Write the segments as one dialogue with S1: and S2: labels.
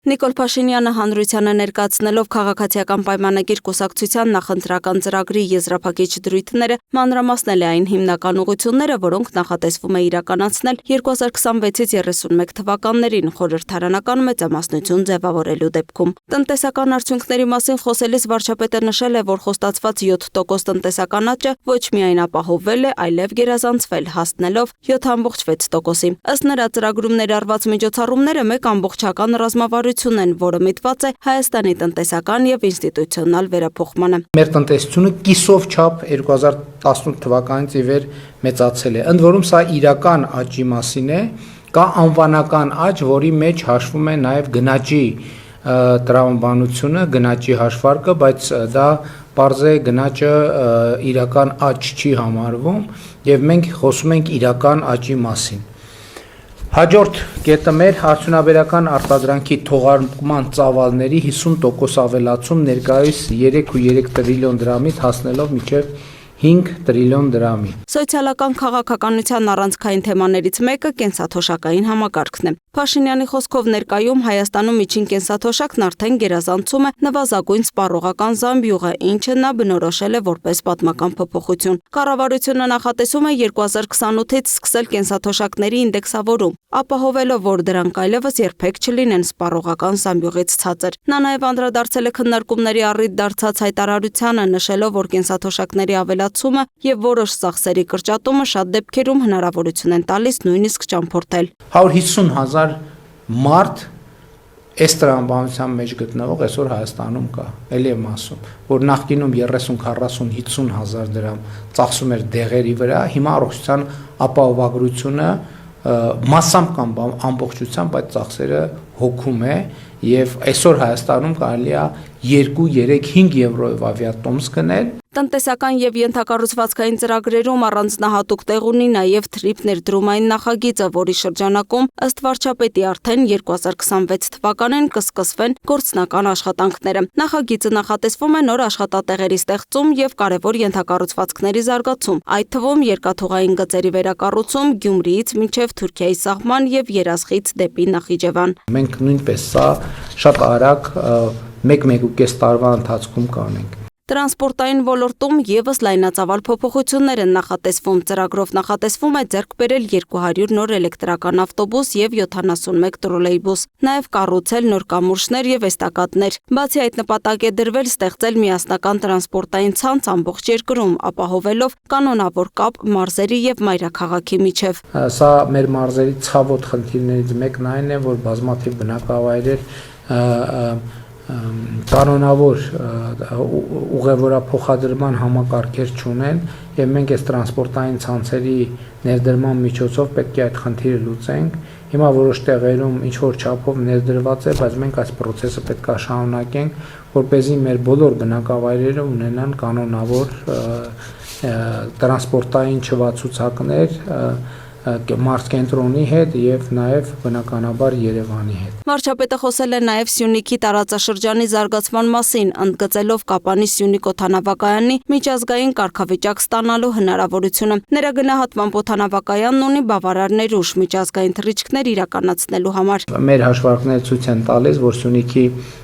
S1: Նիկոլ Փաշինյանը հանրությանը ներկայացնելով քաղաքացիական պայմանագիր կուսակցության նախընտրական ծրագրի եզրափակիչ դրույթները մանրամասնել է այն հիմնական ուղղությունները, որոնք նախատեսվում է իրականացնել 2026-ից 31 թվականներին խորհրդարանական մեծամասնություն ձևավորելու դեպքում։ Տնտեսական արդյունքների մասին խոսելիս վարչապետը նշել է, որ խոստացված 7% տնտեսական աճը ոչ միայն ապահովվել է, այլև գերազանցվել, հասնելով 7.6%-ի։ Ըստ նրա ծրագրում ներառված միջոցառումները մեկ ամբողջական ռազմավարություն են, որը միտված է Հայաստանի տնտեսական եւ ինստիտուցիոնալ վերափոխմանը։
S2: Մեր տնտեսությունը կիսով չափ 2018 թվականից ի վեր մեծացել է։ Ընդ որում սա իրական աճի մասին է, կա անվանական աճ, որի մեջ հաշվում է նաեւ գնաճի տրամաբանությունը, գնաճի հաշվարկը, բայց դա պարզ է գնաճը իրական աճ չի համարվում եւ մենք խոսում ենք իրական աճի մասին։ Հաջորդ կետը մեր արդյունաբերական արտադրանքի թողարկման ծավալների 50% ավելացում ներկայիս 3.3 տրիլիոն դրամից հասնելով մինչև 5 տրիլիոն դրամի։
S1: Սոցիալական քաղաքականության առանցքային թեմաներից մեկը կենսաթոշակային համակարգն է։ Փաշինյանի խոսքով ներկայում Հայաստանում միջին կենսաթոշակն արդեն գերազանցում է նվազագույն սպառողական զամբյուղը, ինչը նա բնորոշել է որպես պատմական փոփոխություն։ Կառավարությունը նախատեսում է 2028-ից սկսել կենսաթոշակների ինդեքսավորում, ապահովելով, որ դրանք այլևս երբեք չլինեն սպառողական զամբյուղից ցածր։ Նա նաև անդրադարձել է քննարկումների առիթ դարձած հայտարարությանը, նշելով, որ կենսաթոշակների ավելացումը եւ որոշ ծախսերի կրճատումը շատ դեպքերում հնարավորություն են տալիս նույնիսկ ճամփորդել։
S2: 150,000 մարդ այս տրամաբանության մեջ գտնվող այսօր Հայաստանում կա, ելի եմ ասում, որ նախկինում 30, 40, 50,000 դրամ ծախսում էր դեղերի վրա, հիմա առողջության ապահովագրությունը մասամբ կամ ամբողջությամբ այդ ծախսերը հոգում է եւ այսօր Հայաստանում կարելի է 2, 3, 5 եվրոյով ավիատոմս գնել։
S1: Տնտեսական եւ ենթակառուցվածքային ծրագրերում առանձնահատուկ տեղ ունի նաեւ թրիփ ներդրումային նախագիծը, որի շրջանակում ըստ վարչապետի արդեն 2026 թվականին կսկսվեն գործնական աշխատանքները։ Նախագիծը նախատեսվում է նոր աշխատատեղերի ստեղծում եւ կարևոր ենթակառուցվածքների զարգացում, այդ թվում երկաթուղային գծերի վերակառուցում Գյումրիից մինչեւ Թուրքիայի սահման եւ Երազխից դեպի Նախիջևան։
S2: Մենք նույնպես սա շատ արագ 1-1.5 տարվա ընթացքում կանենք։
S1: Տրանսպորտային ոլորտում եւս լայնածավալ փոփոխություններ են նախատեսվում։ Ծրագրով նախատեսվում է ձեռք բերել 200 նոր էլեկտրական ավտոբուս եւ 71 տրոլեյբուս, նաեւ կառուցել նոր կամուրջներ եւ էստակադներ։ Բացի այդ, նպատակ է դրվել ստեղծել միասնական տրանսպորտային ցանց ամբողջ երկրում, ապահովելով կանոնավոր կապ մարզերի եւ մայրաքաղաքի միջև։
S2: Սա մեր մարզերի ցավոտ խնդիրներից մեկն այն է, որ բազմաթիվ բնակավայրեր կանոնավոր ուղևորափոխադրման համակարգեր չունեն եւ մենք այս տրանսպորտային ցանցերի ներդրման միջոցով պետք է այդ խնդիրը լուծենք։ Հիմա որոշ տեղերում ինչ որ չափով ներդրված է, բայց մենք այս process-ը պետք է շարունակենք, որպեսզի մեր բոլոր բնակավայրերը ունենան կանոնավոր տրանսպորտային չվացուցակներ մարզկենտրոնի հետ եւ նաեւ բնականաբար Երևանի հետ։
S1: Վարչապետը խոսել է նաեւ Սյունիքի տարածաշրջանի զարգացման մասին, ընդգծելով Կապանի Սյունիք օդանավակայանի միջազգային կարգավիճակ ստանալու հնարավորությունը։ Նրա գնահատմամբ օդանավակայանն ունի բավարար ներուժ միջազգային թռիչքներ իրականացնելու համար։
S2: Մեր հաշվարկները ցույց են տալիս, որ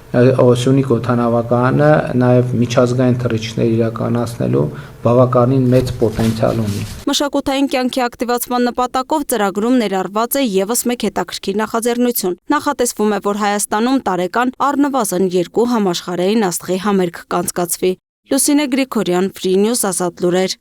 S2: Սյունիք օդանավակայանը նաև միջազգային թռիչքներ իրականացնելու բավականին մեծ պոտենցիալ ունի։
S1: Մշակութային կյանքի ակտիվացման նպատակով ծրագրում ներառված է եւս մեկ հետաքրքիր նախաձեռնություն։ Նախատեսվում է, որ Հայաստանում տարեկան առնվազն 2 համաշխարհային աստղի համերգ կանցկացվի։ Լուսինե Գրիգորյան, Free News, Ազատ լուրեր։